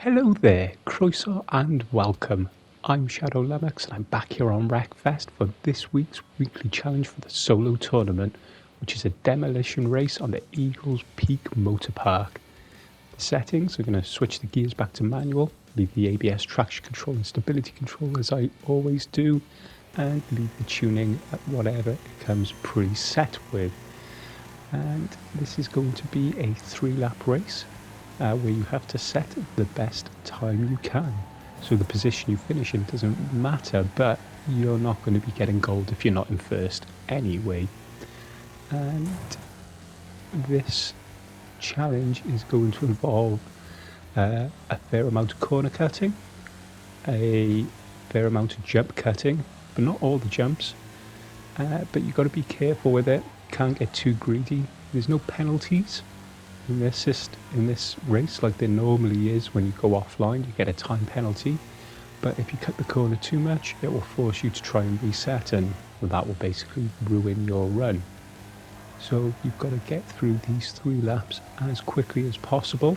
Hello there, croeso and welcome. I'm Shadow Lummox and I'm back here on Wreckfest for this week's weekly challenge for the solo tournament, which is a demolition race on the Eagles Peak Motorpark. The settings are going to switch the gears back to manual, leave the ABS traction control and stability control as I always do, and leave the tuning at whatever it comes preset with. And this is going to be a 3-lap race. Where you have to set the best time you can. So the position you finish in doesn't matter, but you're not going to be getting gold if you're not in first anyway. And this challenge is going to involve a fair amount of corner cutting, a fair amount of jump cutting, but not all the jumps. But you've got to be careful with it. Can't get too greedy. There's no penalties in this race like there normally is. When you go offline you get a time penalty, but if you cut the corner too much it will force you to try and reset, and that will basically ruin your run. So you've got to get through these 3 laps as quickly as possible.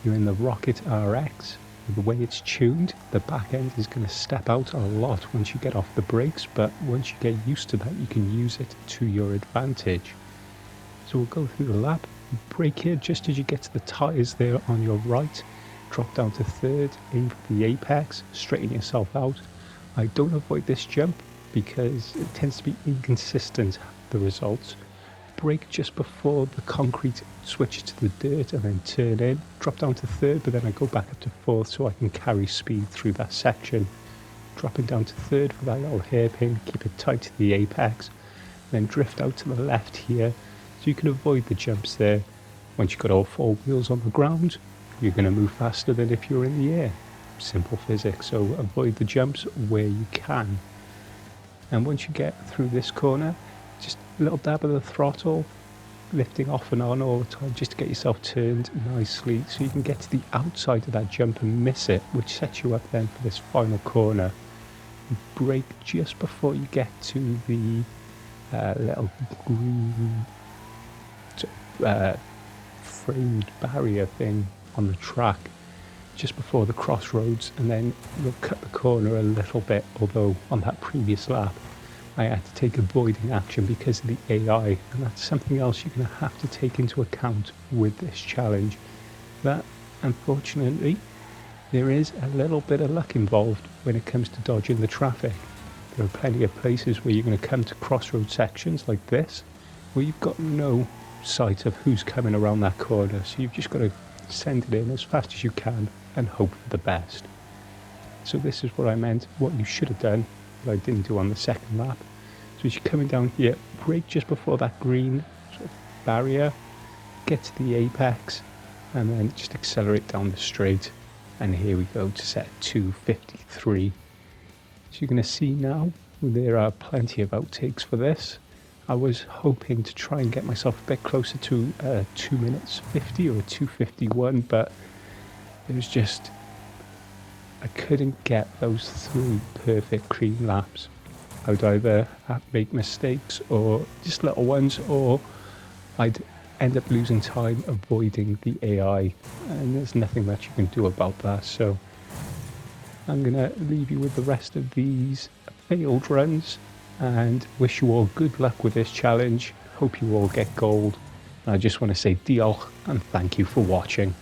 You're in the Rocket RX. The way it's tuned, the back end is going to step out a lot once you get off the brakes, but once you get used to that you can use it to your advantage. So we'll go through the lap. Brake here just as you get to the tyres there on your right, drop down to 3rd, aim for the apex, straighten yourself out. I don't avoid this jump because it tends to be inconsistent, the results. Brake just before the concrete switches to the dirt and then turn in, drop down to 3rd, but then I go back up to 4th so I can carry speed through that section. Dropping down to 3rd for that little hairpin, keep it tight to the apex, then drift out to the left here. So you can avoid the jumps there. Once you've got all 4 wheels on the ground, you're going to move faster than if you're in the air. Simple physics, so avoid the jumps where you can. And once you get through this corner, just a little dab of the throttle, lifting off and on all the time just to get yourself turned nicely so you can get to the outside of that jump and miss it, which sets you up then for this final corner. You brake just before you get to the little green framed barrier thing on the track just before the crossroads, and then you'll cut the corner a little bit, although on that previous lap I had to take avoiding action because of the AI, and that's something else you're going to have to take into account with this challenge. That unfortunately there is a little bit of luck involved when it comes to dodging the traffic. There are plenty of places where you're going to come to crossroad sections like this where you've got no sight of who's coming around that corner, so you've just got to send it in as fast as you can and hope for the best. So this is what I meant, what you should have done, but I didn't do on the second lap. So as you're coming down here, brake just before that green sort of barrier, get to the apex, and then just accelerate down the straight, and here we go to set 2:53. So you're going to see now there are plenty of outtakes for this. I was hoping to try and get myself a bit closer to 2 minutes 50 or 2:51, but it was just, I couldn't get those 3 perfect clean laps. I would either make mistakes or just little ones, or I'd end up losing time avoiding the AI, and there's nothing that you can do about that. So I'm gonna leave you with the rest of these failed runs and wish you all good luck with this challenge. Hope you all get gold. I just want to say diolch and thank you for watching.